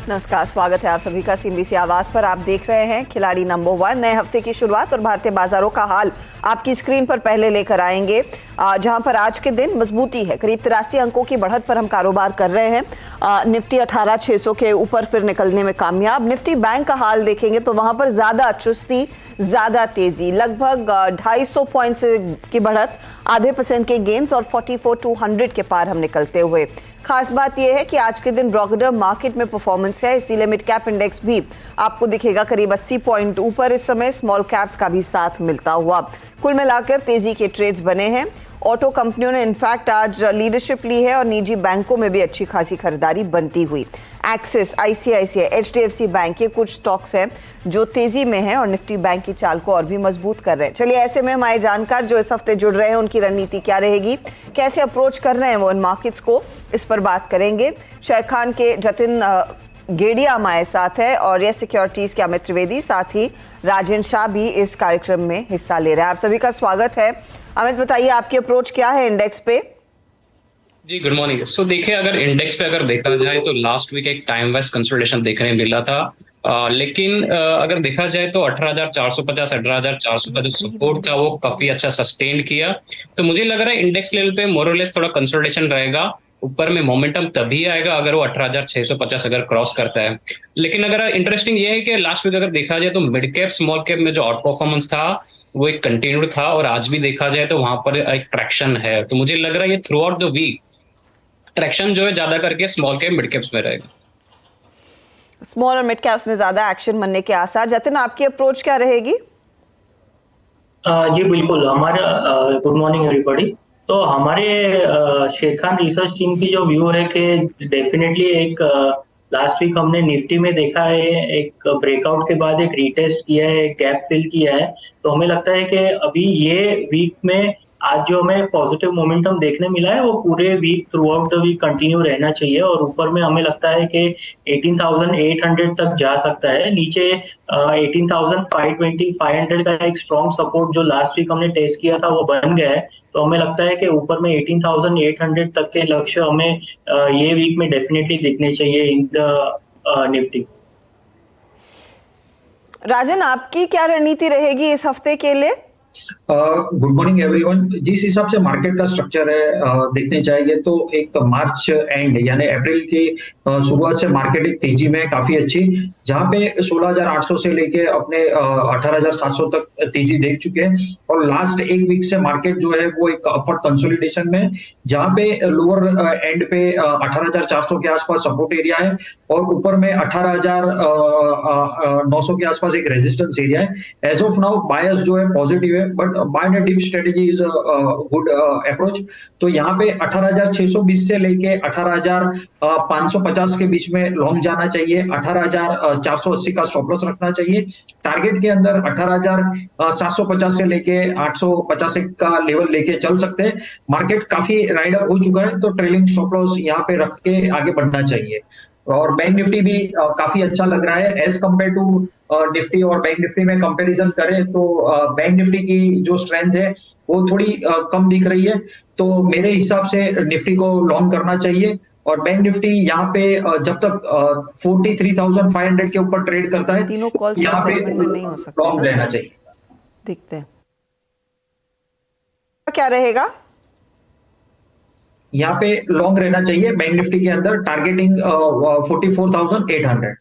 नमस्कार, स्वागत है आप सभी का सीएनबीसी आवाज पर। आप देख रहे हैं खिलाड़ी नंबर 1। नए हफ्ते की शुरुआत और भारतीय बाजारों का हाल आपकी स्क्रीन पर पहले लेकर आएंगे, जहां पर आज के दिन मजबूती है। करीब 83 अंकों की बढ़त पर हम कारोबार कर रहे हैं। निफ्टी 18,600 के ऊपर फिर निकलने में कामयाब। निफ्टी बैंक का हाल देखेंगे तो वहां पर ज्यादा चुस्ती, ज्यादा तेजी, लगभग 250 पॉइंट्स की बढ़त, आधे % के गेन्स और 44,200 के पार हम निकलते हुए। खास बात यह है कि आज के दिन ब्रोगरर मार्केट में परफॉर्मेंस है, इसीलिए मिड कैप इंडेक्स भी आपको दिखेगा करीब 80 पॉइंट ऊपर इस समय। स्मॉल कैप्स का भी साथ मिलता हुआ कुल मिलाकर तेजी के ट्रेड्स बने हैं। ऑटो कंपनियों ने इनफैक्ट आज लीडरशिप ली है और निजी बैंकों में भी अच्छी खासी खरीदारी बनती हुई। एक्सिस, आईसीआईसीआई, एचडीएफसी बैंक, ये कुछ स्टॉक्स हैं जो तेजी में हैं और निफ्टी बैंक की चाल को और भी मजबूत कर रहे हैं। चलिए, ऐसे में हमारे जानकार जो इस हफ्ते जुड़ रहे हैं उनकी रणनीति क्या रहेगी, कैसे अप्रोच कर रहे हैं वो इन मार्केट्स को, इस पर बात करेंगे। शेर खान के जतिन गेडिया हमारे साथ है और ये सिक्योरिटीज के अमित त्रिवेदी, साथ ही राजेंद्र शाह भी इस कार्यक्रम में हिस्सा ले रहे हैं। आप सभी का स्वागत है। अमित, बताइए आपकी अप्रोच क्या है इंडेक्स पे? जी, गुड मॉर्निंग। सो देखिए, अगर इंडेक्स पे अगर देखा जाए तो लास्ट वीक एक टाइम वाइज कंसोलिडेशन देखने मिला था, लेकिन अगर देखा जाए तो 18,450 18,400 का जो सपोर्ट था वो काफी अच्छा सस्टेन किया। तो मुझे लग रहा है इंडेक्स लेवल पे मोरलेस थोड़ा कंसोलिडेशन रहेगा। ऊपर में मोमेंटम तभी आएगा अगर वो 18,650 अगर क्रॉस करता है। लेकिन अगर इंटरेस्टिंग ये है कि लास्ट वीक अगर देखा जाए तो मिड कैप स्मॉल कैप में जो आउट परफॉर्मेंस था वो एक कंटिन्यूड था और आज भी देखा जाए तो वहां पर एक ट्रैक्शन है। तो मुझे लग रहा है ये throughout the week traction जो है ज्यादा करके स्मॉल कैप मिड कैप्स में रहेगा। स्मॉल और मिड कैप्स में ज्यादा एक्शन बनने के आसार। जतिन, आपकी अप्रोच क्या रहेगी? जी बिल्कुल, हमारा गुड मॉर्निंग एवरीबॉडी। तो हमारे शेर खान रिसर्च टीम की जो व्यू है कि डेफिनेटली एक लास्ट वीक हमने निफ्टी में देखा है, एक ब्रेकआउट के बाद एक रीटेस्ट किया है, एक गैप फिल किया है। तो हमें लगता है कि अभी ये वीक में आज जो हमें पॉजिटिव मोमेंटम देखने मिला है वो पूरे week throughout the week continue रहना चाहिए और ऊपर में हमें लगता है कि 18,800 तक जा सकता है। नीचे 18,520 500 का एक स्ट्रॉन्ग सपोर्ट जो लास्ट वीक हमने टेस्ट किया था वो बन गया है। तो हमें लगता है कि ऊपर में 18,800 तक के लक्ष्य हमें ये वीक में डेफिनेटली दिखने चाहिए इन द निफ्टी। राजन, आपकी क्या रणनीति रहेगी इस हफ्ते के लिए? Good morning everyone. जिस हिसाब से मार्केट का स्ट्रक्चर है देखने चाहिए तो एक मार्च एंड यानी अप्रैल की शुरुआत से मार्केट एक तेजी में काफी अच्छी, जहां पे 16,800 से लेके अपने 18,700 तक तेजी देख चुके हैं और लास्ट एक वीक से मार्केट जो है वो एक अपवर्ड कंसोलिडेशन में, जहां पे लोअर एंड पे 18,400 के आसपास सपोर्ट एरिया है और ऊपर में 18,900 के आसपास एक रेजिस्टेंस एरिया है। एज ऑफ नाउ बायस जो है पॉजिटिव है, but buy and dip strategy is good approach. तो यहाँ पे 18,620 से लेके 18,550 के बीच में लॉन्ग जाना चाहिए। 18,480 का स्टॉप लॉस रखना चाहिए। टारगेट के अंदर 18,750 से लेके 850 का लेवल लेके चल सकते हैं। मार्केट काफी राइड अप हो चुका है तो ट्रेलिंग स्टॉप लॉस यहाँ पे रख के आगे बढ़ना चाहिए। और बैंक निफ्टी भी काफी अच्छा लग रहा है एज कम्पेयर टू निफ्टी। और बैंक निफ्टी में कंपैरिजन करें तो बैंक निफ्टी की जो स्ट्रेंथ है वो थोड़ी कम दिख रही है। तो मेरे हिसाब से निफ्टी को लॉन्ग करना चाहिए और बैंक निफ्टी यहाँ पे जब तक 43,500 के ऊपर ट्रेड करता है तीनों कॉल्स यहाँ पे नहीं हो सकता, लॉन्ग रहना चाहिए। देखते हैं क्या रहेगा। यहाँ पे लॉन्ग रहना चाहिए बैंक निफ्टी के अंदर, टारगेटिंग 44,800।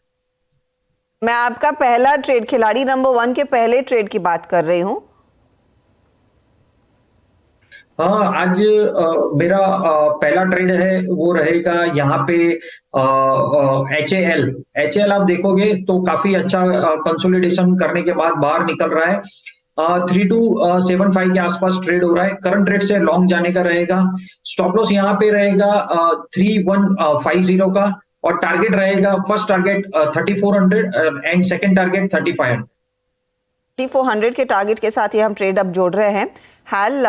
मैं आपका पहला ट्रेड, खिलाड़ी नंबर 1 के पहले ट्रेड की बात कर रही हूँ। हाँ, आज मेरा पहला ट्रेड है वो रहेगा यहाँ पे HAL आप देखोगे तो काफी अच्छा कंसोलिडेशन करने के बाद बाहर निकल रहा है। 3275 के आसपास ट्रेड हो रहा है। करंट रेट से लॉन्ग जाने का रहेगा। स्टॉप लॉस यहाँ पे रहेगा 3150 का और टारगेट रहेगा, first target 3400 and second target 3500। 3400 के टारगेट के साथ ही हम ट्रेड अब जोड़ रहे हैं। हाल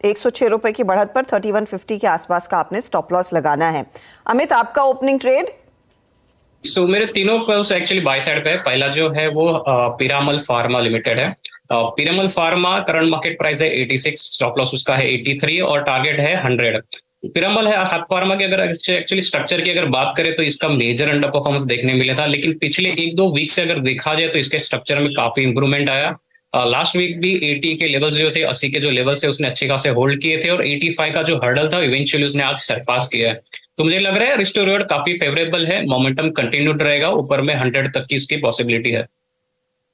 106 रुपए की बढ़त पर 3150 के आसपास का आपने स्टॉप लॉस लगाना है। अमित, आपका ओपनिंग ट्रेड? मेरे तीनों कॉल्स एक्चुअली बाय साइड पे है। पहला जो है वो पीरामल फार्मा लिमिटेड है। Piramal pharma current market price है 86, स्टॉप लॉस उसका है 83 और टारगेट है 100। पिरामल है हाथ फार्मा की, अगर एक्चुअली स्ट्रक्चर की अगर बात करें तो इसका मेजर अंडर परफॉर्मेंस देखने मिला था, लेकिन पिछले 1-2 वीक से अगर देखा जाए तो इसके स्ट्रक्चर में काफी इंप्रूवमेंट आया। लास्ट वीक भी 80 के लेवल जो थे, 80 के जो लेवल से उसने अच्छे खासे होल्ड किए थे, और 85 का जो हर्डल था इवेंचुअली उसने आज सरपास किया है। तो मुझे लग रहा है रिस्क टू रिवॉर्ड काफी फेवरेबल है, मोमेंटम कंटिन्यूड रहेगा, ऊपर में 100 तक की इसकी पॉसिबिलिटी है।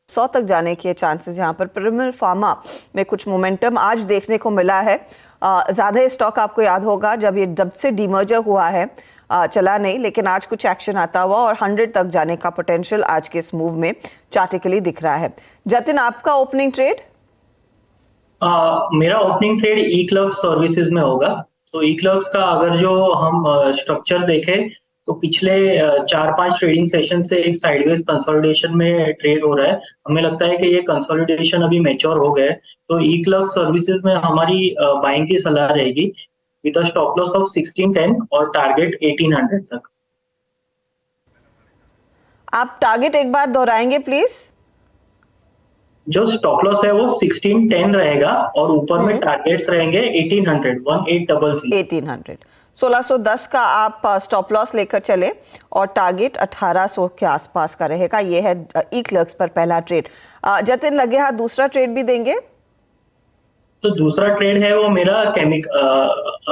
100 तक जाने के चांसेस यहाँ पर। पिरामल फार्मा में कुछ मोमेंटम आज देखने को मिला है। ज्यादा स्टॉक आपको याद होगा जब से डीमर्जर हुआ है चला नहीं, लेकिन आज कुछ एक्शन आता हुआ और 100 तक जाने का पोटेंशियल आज के इस मूव में चार्टिकली दिख रहा है। जतिन, आपका ओपनिंग ट्रेड? मेरा ओपनिंग ट्रेड ई क्लर्क्स सर्विसेज में होगा। तो ई क्लर्क्स का अगर जो हम स्ट्रक्चर देखें तो पिछले 4-5 ट्रेडिंग सेशन से एक साइडवेज कंसोलिडेशन में ट्रेड हो रहा है। हमें लगता है कि ये कंसोलिडेशन अभी मैच्योर हो गया है, तो ई क्लर्क्स सर्विसेज में हमारी बाइंग की सलाह रहेगी with a stop loss of 1610 और टारगेट 1800 तक। आप टारगेट एक बार दोहराएंगे प्लीज? जो स्टॉप लॉस है वो 1610 रहेगा और ऊपर में टारगेट्स रहेंगे 1800, 1800 1610 का आप स्टॉप लॉस लेकर चले और टारगेट 1800 के आसपास का रहेगा। ये है ई क्लर्क्स पर पहला ट्रेड। जतिन, लगे हाथ दूसरा ट्रेड भी देंगे? तो दूसरा ट्रेड है वो मेरा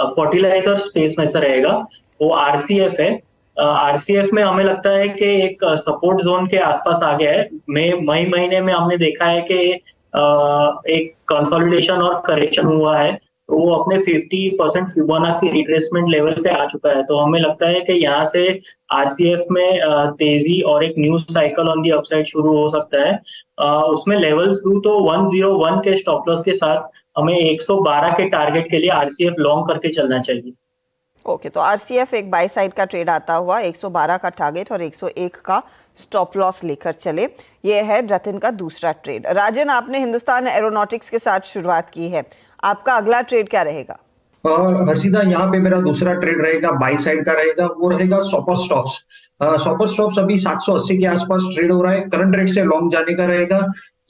फर्टिलाइजर स्पेस में से रहेगा, वो आरसीएफ है। आरसीएफ में हमें लगता है कि एक सपोर्ट जोन के आसपास आ गया है। मई महीने में हमने देखा है कि एक कंसोलिडेशन और करेक्शन हुआ है, तो वो अपने 50% फिबोनाची रिट्रेसमेंट लेवल पे आ चुका है। तो हमें लगता है कि यहाँ से आरसीएफ में तेजी और एक new cycle on the upside शुरू हो सकता है। उसमें लेवल्स दू तो 101 के स्टॉप लॉस के साथ हमें 112 के टारगेट के लिए आरसीएफ लॉन्ग करके चलना चाहिए। ओके, तो आरसीएफ एक बाई साइड का ट्रेड आता हुआ 112 का टारगेट और 101 का स्टॉप लॉस लेकर चले। ये है जतिन का दूसरा ट्रेड। राजन, आपने हिंदुस्तान एरोनॉटिक्स के साथ शुरुआत की है, आपका अगला ट्रेड क्या रहेगा? हर्षिता, यहाँ पे मेरा दूसरा ट्रेड रहेगा, बाई साइड का रहेगा, वो रहेगा सॉपर स्टॉप्स। सॉपर स्टॉप्स अभी 780 के आसपास ट्रेड हो रहा है, करंट रेट से लॉन्ग जाने का रहेगा।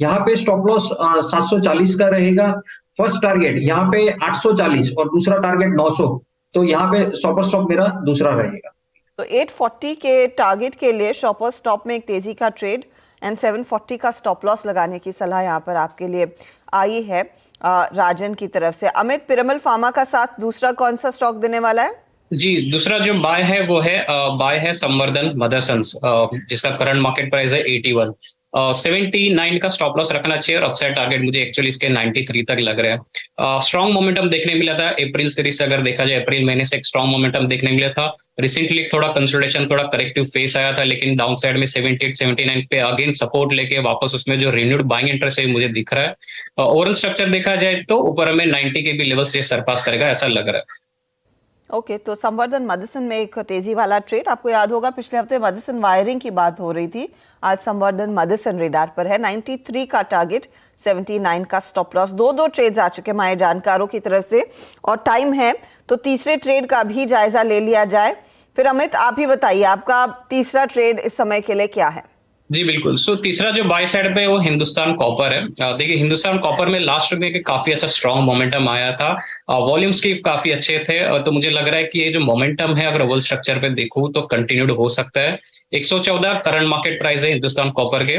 यहाँ पे स्टॉप लॉस 740 का रहेगा। फर्स्ट टारगेट यहाँ पे 840 और दूसरा टारगेट 900। तो यहाँ पे सॉपर स्टॉप मेरा दूसरा रहेगा। तो 840 के टारगेट के लिए शॉपर स्टॉप में एक तेजी का ट्रेड एंड 740 का स्टॉप लॉस लगाने की सलाह यहाँ पर आपके लिए आई है राजन की तरफ से। अमित, पिरामल फार्मा का साथ दूसरा कौन सा स्टॉक देने वाला है? जी, दूसरा जो बाय है वो है बाय है संवर्धन मदरसन्स, जिसका करंट मार्केट प्राइस है 81। 79 का स्टॉप लॉस रखना चाहिए और अपसाइड टारगेट मुझे एक्चुअली इसके 93 तक लग रहा है। स्ट्रॉन्ग मोमेंटम देखने मिला था अप्रैल सीरीज से, अगर देखा जाए अप्रैल महीने से एक स्ट्रॉन्ग मोमेंटम देखने मिला था। रिसेंटली थोड़ा कंसोलिडेशन, थोड़ा करेक्टिव फेस आया था, लेकिन डाउन साइड में 78-79 पे अगेन सपोर्ट लेके वापस उसमें जो रिन्यूड बाइंग इंटरेस्ट है मुझे दिख रहा है। ओवरऑल स्ट्रक्चर देखा जाए तो ऊपर में 90 के भी लेवल से सरपास करेगा ऐसा लग रहा है। ओके, तो संवर्धन मदरसन में एक तेजी वाला ट्रेड। आपको याद होगा पिछले हफ्ते मदरसन वायरिंग की बात हो रही थी, आज संवर्धन मदरसन रेडार पर है। 93 का टारगेट, 79 का स्टॉप लॉस। दो ट्रेड्स आ चुके हमारे जानकारों की तरफ से और टाइम है तो तीसरे ट्रेड का भी जायजा ले लिया जाए। फिर अमित, आप ही बताइए आपका तीसरा ट्रेड इस समय के लिए क्या है? जी बिल्कुल। सो तीसरा जो बाय साइड पे वो हिंदुस्तान कॉपर है। देखिए हिंदुस्तान कॉपर में लास्ट में काफी अच्छा स्ट्रॉन्ग मोमेंटम आया था, वॉल्यूम्स की काफी अच्छे थे, तो मुझे लग रहा है कि ये जो मोमेंटम है अगर ओवल स्ट्रक्चर पे देखूं तो कंटिन्यूड हो सकता है। 114 करंट मार्केट प्राइस है हिंदुस्तान कॉपर के,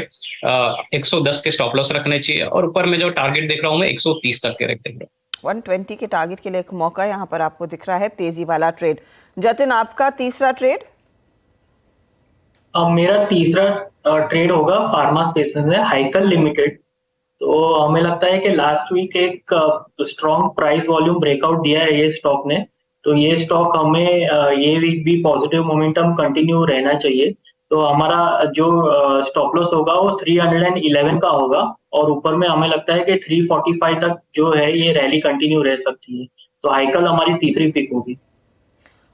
110 के स्टॉप लॉस रखने चाहिए और ऊपर में जो टारगेट देख रहा हूँ मैं 130 तक के देख रहा हूँ। 120 के टारगेट के लिए एक मौका यहाँ पर आपको दिख रहा है, तेजी वाला ट्रेड। जतिन, आपका तीसरा ट्रेड? मेरा तीसरा ट्रेड होगा फार्मा स्पेसेस में, हाइकल लिमिटेड। तो हमें लगता है कि लास्ट वीक एक स्ट्रॉन्ग प्राइस वॉल्यूम ब्रेकआउट दिया है ये स्टॉक ने, तो ये स्टॉक हमें ये वीक भी पॉजिटिव मोमेंटम कंटिन्यू रहना चाहिए। तो हमारा जो स्टॉप लॉस होगा वो 311 का होगा और ऊपर में हमें लगता है कि 345 तक जो है ये रैली कंटिन्यू रह सकती है। तो हाइकल हमारी तीसरी पिक होगी।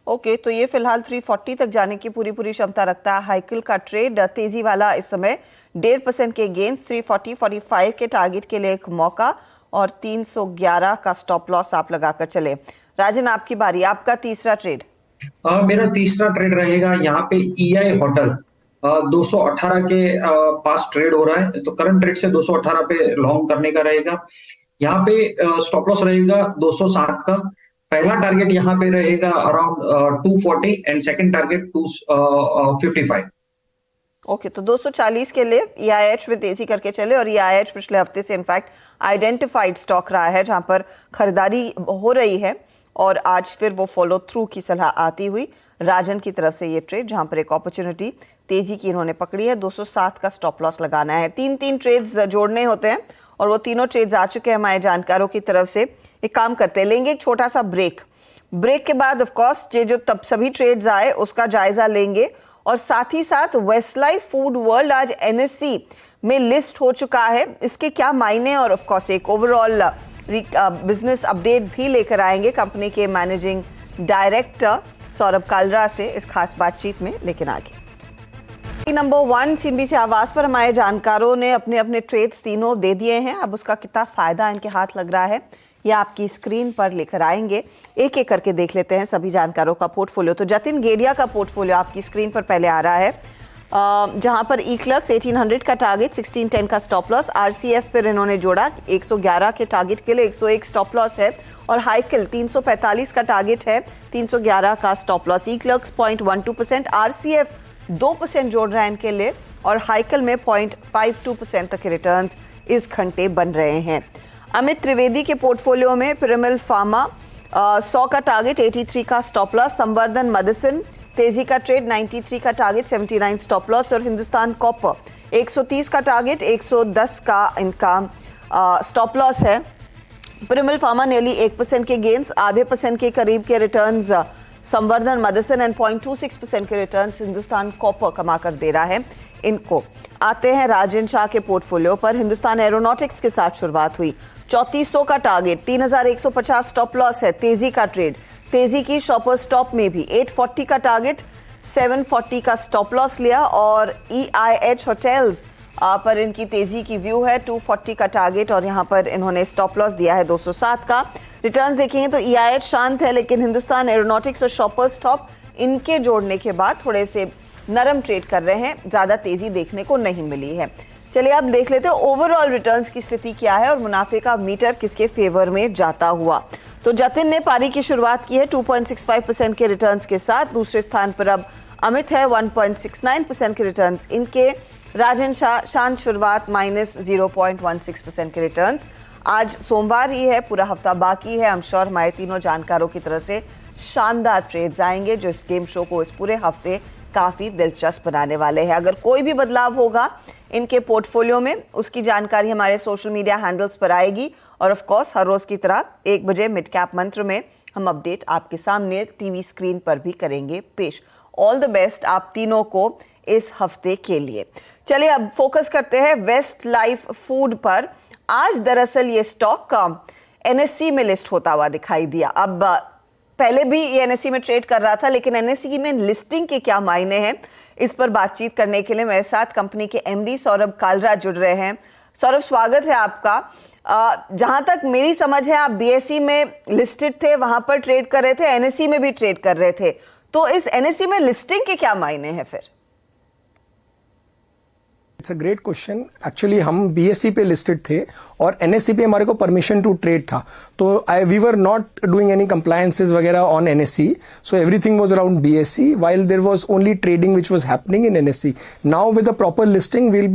ओके, तो ये फिलहाल 340 तक जाने की पूरी क्षमता रखता है हाइकल का ट्रेड, तेजी वाला इस समय 1.5% के गेंस, 340-45 के टारगेट के लिए एक मौका और 311 का स्टॉप लॉस आप लगाकर चले। राजन, आपकी बारी, आपका तीसरा ट्रेड? मेरा तीसरा ट्रेड रहेगा यहाँ पे EI होटल, 218 के पास ट्रेड हो रहा है, तो करंट रेट से 218 पे लॉन्ग करने का रहेगा। यहाँ पे स्टॉप लॉस रहेगा 207 का, पहला टारगेट यहाँ पे रहेगा around 240 and second target 255। Okay, तो 240 के लिए EIH में तेजी करके चले, और EIH पिछले हफ्ते से इनफैक्ट आइडेंटिफाइड स्टॉक रहा है जहां पर खरीदारी हो रही है, और आज फिर वो फॉलो थ्रू की सलाह आती हुई राजन की तरफ से ये ट्रेड, जहां पर एक अपॉर्चुनिटी तेजी की इन्होंने पकड़ी है। 207 का स्टॉप लॉस लगाना है, तीन ट्रेड्स जोड़ने होते हैं, और वो तीनों ट्रेड्स आ चुके हैं हमारे जानकारों की तरफ से। एक काम करते हैं, लेंगे एक छोटा सा ब्रेक के बाद ऑफ कोर्स ये जो तब सभी ट्रेड्स आए उसका जायजा लेंगे, और साथ ही साथ वेस्टलाइफ फूड वर्ल्ड आज NSE में लिस्ट हो चुका है, इसके क्या मायने, और ऑफ कोर्स एक ओवरऑल बिजनेस अपडेट भी लेकर आएंगे कंपनी के मैनेजिंग डायरेक्टर सौरभ कालरा से इस खास बातचीत में। लेकिन आगे नंबर 1 CNBC आवाज पर हमारे जानकारों ने अपने अपने ट्रेड्स तीनों दे दिए हैं। अब उसका कितना फायदा इनके हाथ लग रहा है ये आपकी स्क्रीन पर लेकर आएंगे, एक एक करके देख लेते हैं सभी जानकारों का पोर्टफोलियो। तो जतिन गेडिया का पोर्टफोलियो आपकी स्क्रीन पर पहले आ रहा है, जहां पर इक्लक्स 1800 का टारगेट, 1610 का स्टॉप लॉस, RCF फिर इन्होंने जोड़ा 111 के टारगेट के लिए 101 स्टॉप लॉस है, और हाइकल 345 का टारगेट है, 311 का स्टॉप लॉस। इक्लक्स 0.12%, RCF 2% जोड़ रहा है इनके लिए, और हाइकल में 0.52% तक के रिटर्न्स इस घंटे बन रहे हैं। अमित त्रिवेदी के पोर्टफोलियो में पिरामिल फार्मा 100 का टारगेट, 83 का स्टॉप लॉस, संवर्धन मेडिसिन तेजी का ट्रेड, 93 का टारगेट, 79 स्टॉप लॉस, और हिंदुस्तान कॉपर 130 का टारगेट, 110 का इनका स्टॉप लॉस है। पिरामिल फार्मा नेली 1% के गेन्स, आधे % के करीब के रिटर्न्स संवर्धन मेडिसिन, एंड 0.26% के रिटर्न्स हिंदुस्तान कॉपर कमा कर दे रहा है इनको। आते हैं राजन शाह के पोर्टफोलियो पर। हिंदुस्तान एरोनॉटिक्स के साथ शुरुआत हुई, 3400 का टारगेट, 3150 स्टॉप लॉस है, तेजी का ट्रेड, तेजी की शॉपर स्टॉप में भी 840 का टारगेट, 740 का स्टॉप लॉस लिया, और EIH होटल्स पर इनकी तेजी की व्यू है, 240 का टारगेट, और यहां पर इन्होंने स्टॉप लॉस दिया है 207 का। रिटर्न्स देखेंगे तो EIH शांत है, लेकिन हिंदुस्तान एरोनॉटिक्स और शॉपर स्टॉप इनके जोड़ने के बाद थोड़े से नरम ट्रेड कर रहे हैं, ज्यादा तेजी देखने को नहीं मिली है। चलिए अब देख लेते हैं ओवरऑल रिटर्न्स की स्थिति क्या है और मुनाफे का मीटर किसके फेवर में जाता हुआ। तो जतिन ने पारी की शुरुआत की है 2.65% के रिटर्न्स के साथ, दूसरे स्थान पर अब अमित है 1.69% के रिटर्न्स इनके, राजन शाह शांत शुरुआत -0.16% के रिटर्न्स। आज सोमवार ही है, पूरा हफ्ता बाकी है, हम श्योर हमारे तीनों जानकारों की तरफ से शानदार ट्रेड्स आएंगे जो इस गेम शो को इस पूरे हफ्ते काफी दिलचस्प बनाने वाले हैं। अगर कोई भी बदलाव होगा इनके पोर्टफोलियो में उसकी जानकारी हमारे सोशल मीडिया हैंडल्स पर आएगी, और ऑफ कोर्स हर रोज की तरह 1 बजे मिड कैप मंत्र में हम अपडेट आपके सामने टीवी स्क्रीन पर भी करेंगे पेश। ऑल द बेस्ट आप तीनों को इस हफ्ते के लिए। चलिए अब फोकस करते हैं वेस्ट लाइफ फूड पर। आज दरअसल ये स्टॉक NSE में लिस्ट होता हुआ दिखाई दिया। अब पहले भी ये NSE में ट्रेड कर रहा था, लेकिन NSE में लिस्टिंग के क्या मायने हैं, इस पर बातचीत करने के लिए मेरे साथ कंपनी के MD सौरभ कालरा जुड़ रहे हैं। सौरभ, स्वागत है आपका। जहां तक मेरी समझ है आप BSE में लिस्टेड थे, वहां पर ट्रेड कर रहे थे, NSE में भी ट्रेड कर रहे थे, तो इस NSE में लिस्टिंग के क्या मायने हैं फिर? It's a great question. Actually हम BSE पे लिस्टेड थे और NSE पे हमारे को परमिशन टू ट्रेड था, तो we were not doing any compliances वगैरह on NSE, so everything was around BSE while there was only trading which was happening in NSE. Now with the proper listing we'll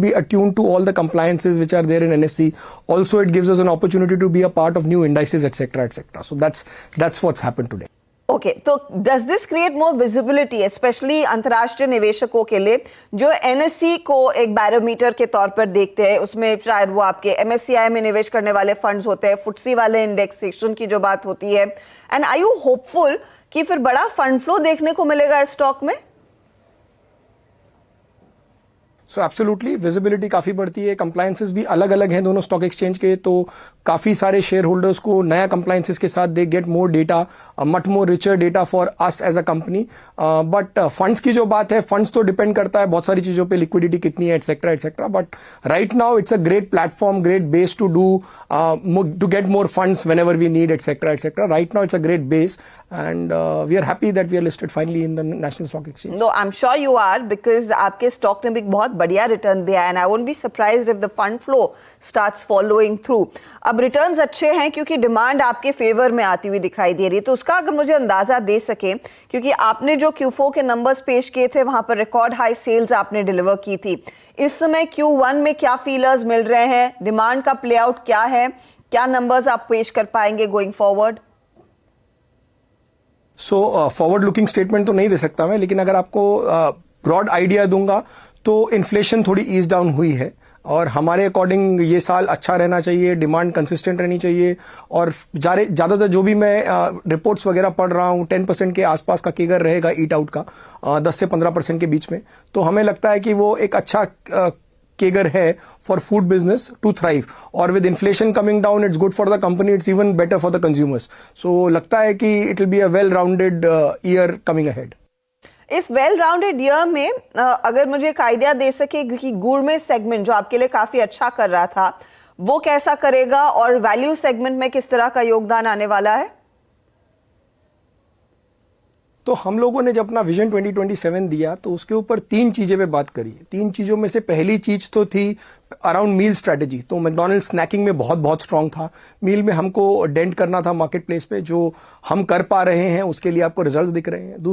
be attuned to all the compliances which are there in NSE. Also it gives us an opportunity to be a part of new indices etc. So that's what's happened today. Okay, तो does this create more visibility specially अंतर्राष्ट्रीय निवेशकों के लिए जो NSE को एक barometer के तौर पर देखते हैं, उसमें शायद वो आपके MSCI में निवेश करने वाले फंड्स होते हैं, FTSE वाले इंडेक्सेशन की जो बात होती है, एंड आर यू होपफुल कि फिर बड़ा फंड फ्लो देखने को मिलेगा इस स्टॉक में? सो एब्सोल्युटली विजिबिलिटी काफी बढ़ती है, कंप्लायंसेस भी अलग अलग हैं दोनों स्टॉक एक्सचेंज के, तो काफी सारे शेयर होल्डर्स को नया कंप्लायंसेस के साथ they get more data, much more richer data for us as a company. But funds की जो बात है, फंड्स तो डिपेंड करता है बहुत सारी चीजों पे, लिक्विडिटी कितनी है etcetera, but right now it's a great platform, great base to do to get more funds whenever we need etcetera. Right now it's a great base and we are happy that we are listed finally in the National Stock Exchange. No, I am sure you are, because आपके stock ने भी बहुत बढ़िया return दिया and I won't be surprised if the fund flow starts following through. अब returns अच्छे हैं क्योंकि डिमांड आपके फेवर में आती हुई दिखाई दे रही है, तो उसका अगर मुझे अंदाजा दे सके, क्योंकि आपने जो Q4 के नंबर्स पेश किए थे वहां पर रिकॉर्ड हाई सेल्स आपने डिलीवर की थी। इस समय Q1 में क्या फीलर्स मिल रहे हैं, डिमांड का प्ले आउट क्या है, क्या नंबर्स आप पेश कर पाएंगे going forward? So forward looking statement तो नहीं दे सकता मैं, लेकिन अगर आपको ब्रॉड आइडिया दूंगा तो इन्फ्लेशन थोड़ी ईज डाउन हुई है और हमारे अकॉर्डिंग ये साल अच्छा रहना चाहिए, डिमांड कंसिस्टेंट रहनी चाहिए और ज़्यादातर जो भी मैं रिपोर्ट्स वगैरह पढ़ रहा हूँ 10% के आसपास का केगर रहेगा ईट आउट का, 10 से 15% के बीच में। तो हमें लगता है कि वो एक अच्छा केगर है for food business to thrive और with inflation coming down it's good for the company, it's even better for the consumers. So लगता है कि it will be a well rounded year coming ahead. इस well rounded year में अगर मुझे एक idea दे सके कि गुरमे सेगमेंट जो आपके लिए काफी अच्छा कर रहा था वो कैसा करेगा और वैल्यू सेगमेंट में किस तरह का योगदान आने वाला है? तो हम लोगों ने जब अपना विजन 2027 दिया तो उसके ऊपर 3 चीजें पे बात करी। 3 चीजों में से पहली चीज तो थी अराउंड मील स्ट्रेटेजी। तो मैकडॉनल्ड्स स्नैकिंग में बहुत स्ट्रांग था, मील में हमको डेंट करना था मार्केट प्लेस पे, जो हम कर पा रहे हैं, उसके लिए आपको रिजल्ट्स दिख रहे हैं।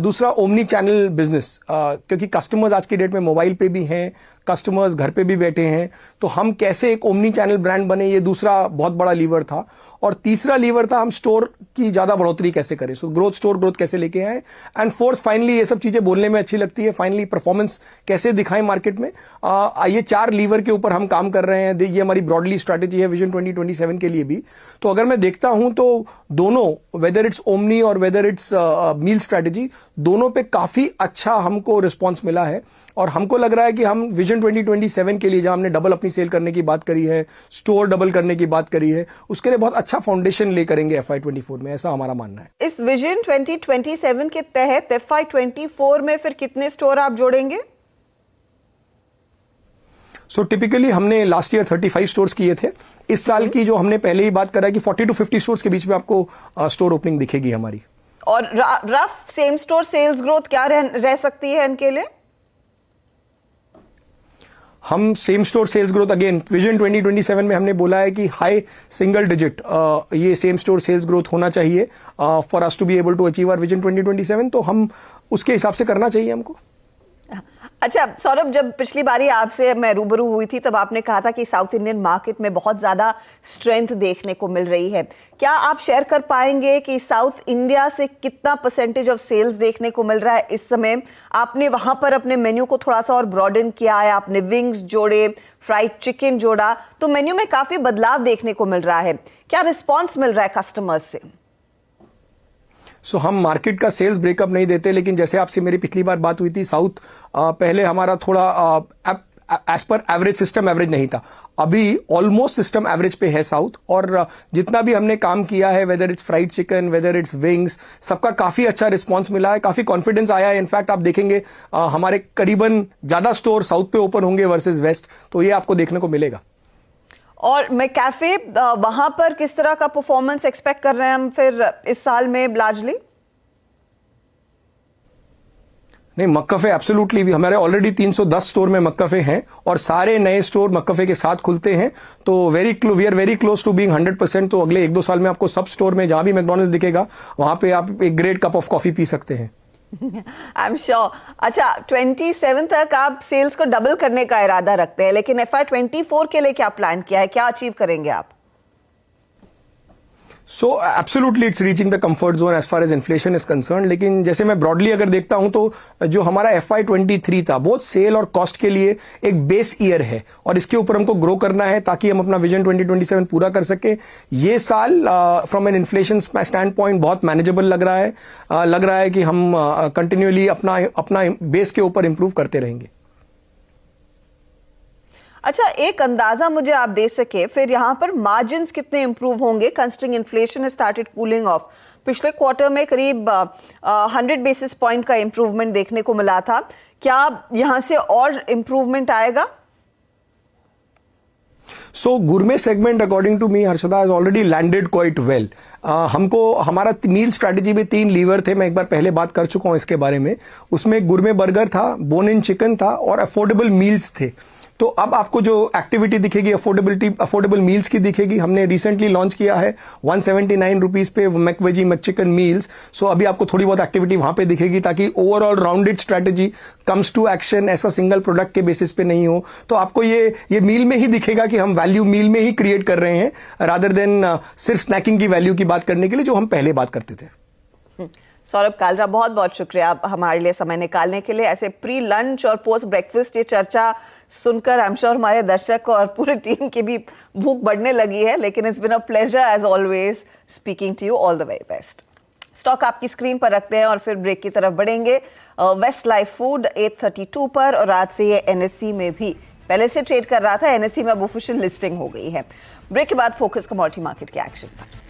दूसरा ओमनी चैनल बिजनेस, क्योंकि कस्टमर्स आज की डेट में मोबाइल पे भी हैं, कस्टमर्स घर पे भी बैठे हैं, तो हम कैसे एक ओमनी चैनल ब्रांड बने, ये दूसरा बहुत बड़ा लीवर था। और तीसरा लीवर था हम स्टोर की ज्यादा बढ़ोतरी कैसे करें, सो स्टोर ग्रोथ कैसे लेके आए। एंड फोर्थ फाइनली, ये सब चीजें बोलने में अच्छी लगती है, फाइनली परफॉर्मेंस कैसे दिखाएं मार्केट में। ये 4 लीवर के ऊपर हम काम कर रहे हैं। ये हमारी ब्रॉडली स्ट्रैटेजी है विजन 2027 के लिए भी। तो अगर मैं देखता हूं तो दोनों, वेदर इट्स ओमनी और वेदर इट्स मील स्ट्रैटेजी, दोनों पे काफी अच्छा हमको रिस्पॉन्स मिला है और हमको लग रहा है कि हम विजन 2027 के लिए, जहां हमने डबल अपनी सेल करने की बात करी है, स्टोर डबल करने की बात करी है, उसके लिए बहुत अच्छा फाउंडेशन ले करेंगे FY24 में, ऐसा हमारा मानना है। इस विजन 2027 के तहत FY24 में फिर कितने स्टोर आप जोड़ेंगे? सो टिपिकली हमने लास्ट ईयर 35 स्टोर्स किए थे। इस साल की जो हमने पहले ही बात करा कि 40 to 50 स्टोर्स के बीच में आपको स्टोर ओपनिंग दिखेगी हमारी। और rough same store sales growth क्या रह सकती है इनके लिए? हम same store sales growth again vision 2027 में हमने बोला है कि हाई सिंगल डिजिट ये सेम स्टोर सेल्स ग्रोथ होना चाहिए for us to be able to achieve our vision 2027। तो हम उसके हिसाब से करना चाहिए हमको। अच्छा सौरभ, जब पिछली बारी आपसे मैं रूबरू हुई थी तब आपने कहा था कि साउथ इंडियन मार्केट में बहुत ज्यादा स्ट्रेंथ देखने को मिल रही है। क्या आप शेयर कर पाएंगे कि साउथ इंडिया से कितना परसेंटेज ऑफ सेल्स देखने को मिल रहा है इस समय? आपने वहां पर अपने मेन्यू को थोड़ा सा और ब्रॉडन किया है, आपने विंग्स जोड़े, फ्राइड चिकन जोड़ा, तो मेन्यू में काफी बदलाव देखने को मिल रहा है। क्या रिस्पॉन्स मिल रहा है कस्टमर्स से? सो हम मार्केट का सेल्स ब्रेकअप नहीं देते, लेकिन जैसे आपसे मेरी पिछली बार बात हुई थी, साउथ पहले हमारा थोड़ा as per average system average नहीं था, अभी ऑलमोस्ट सिस्टम एवरेज पे है साउथ। और जितना भी हमने काम किया है, whether it's fried chicken, whether its wings, सबका काफी अच्छा रिस्पांस मिला है, काफी कॉन्फिडेंस आया है। इनफैक्ट आप देखेंगे हमारे करीबन ज्यादा स्टोर साउथ पे ओपन होंगे वर्सेस वेस्ट, तो ये आपको देखने को मिलेगा। और मैककैफे वहां पर किस तरह का परफॉर्मेंस एक्सपेक्ट कर रहे हैं हम फिर इस साल में लार्जली? नहीं, मक्काफे एब्सोल्युटली भी हमारे ऑलरेडी 310 स्टोर में मक्काफे हैं और सारे नए स्टोर मक्काफे के साथ खुलते हैं। तो we are very close to being 100%। तो अगले 1-2 साल में आपको सब स्टोर में जहां भी मैकडॉनल्ड्स दिखेगा वहां पे आप एक great cup of coffee P सकते हैं। आई एम श्योर। अच्छा, 27 तक आप सेल्स को डबल करने का इरादा रखते हैं, लेकिन FY24 के लिए क्या प्लान किया है, क्या अचीव करेंगे आप? So absolutely it's reaching the comfort zone as far as inflation is concern. लेकिन जैसे मैं ब्रॉडली अगर देखता हूं तो जो हमारा FY23 था, बहुत सेल और कॉस्ट के लिए एक बेस ईयर है और इसके ऊपर हमको ग्रो करना है ताकि हम अपना विजन 2027 पूरा कर सके। ये साल from an inflation standpoint बहुत मैनेजेबल लग रहा है कि हम कंटिन्यूअली अपना बेस के ऊपर इंप्रूव करते रहेंगे। अच्छा, एक अंदाजा मुझे आप दे सके फिर यहाँ पर मार्जिन्स कितने इंप्रूव होंगे considering inflation started cooling of? पिछले क्वार्टर में करीब 100 बेसिस पॉइंट का इंप्रूवमेंट देखने को मिला था, क्या यहाँ से और इंप्रूवमेंट आएगा? So gourmet segment according to me Harshada has already landed quite well. हमको हमारा मील स्ट्रैटेजी में 3 लीवर थे, मैं एक बार पहले बात कर चुका हूं इसके बारे में. उसमें गुरमे बर्गर था, बोन इन चिकन था और अफोर्डेबल मील्स थे. तो अब आपको जो एक्टिविटी दिखेगी अफोर्डेबल मील्स की दिखेगी. हमने रिसेंटली लॉन्च किया है 179 रुपीज पे मैकवेजी मैकचिकन मील्स. सो अभी आपको थोड़ी बहुत एक्टिविटी वहां पे दिखेगी ताकि overall rounded strategy comes to action, ऐसा सिंगल प्रोडक्ट के बेसिस पे नहीं हो. तो आपको ये मील में ही दिखेगा कि हम वैल्यू मील में ही क्रिएट कर रहे हैं रादर देन सिर्फ स्नैकिंग की वैल्यू की बात करने के लिए जो हम पहले बात करते थे. सौरभ कालरा, बहुत बहुत शुक्रिया आप हमारे लिए समय निकालने के लिए. ऐसे प्री लंच और पोस्ट ब्रेकफास्ट ये चर्चा सुनकर आई एम श्योर हमारे दर्शक और पूरी टीम की भी भूख बढ़ने लगी है. लेकिन it's been a pleasure as always speaking to you. All the very best. Stock आपकी स्क्रीन पर रखते हैं और फिर ब्रेक की तरफ बढ़ेंगे. वेस्ट लाइफ फूड 832 पर और आज से ये एनएससी में भी पहले से ट्रेड कर रहा था. एनएससी में अब ऑफिशियल लिस्टिंग हो गई है. ब्रेक के बाद फोकस कमोडिटी मार्केट के एक्शन पर.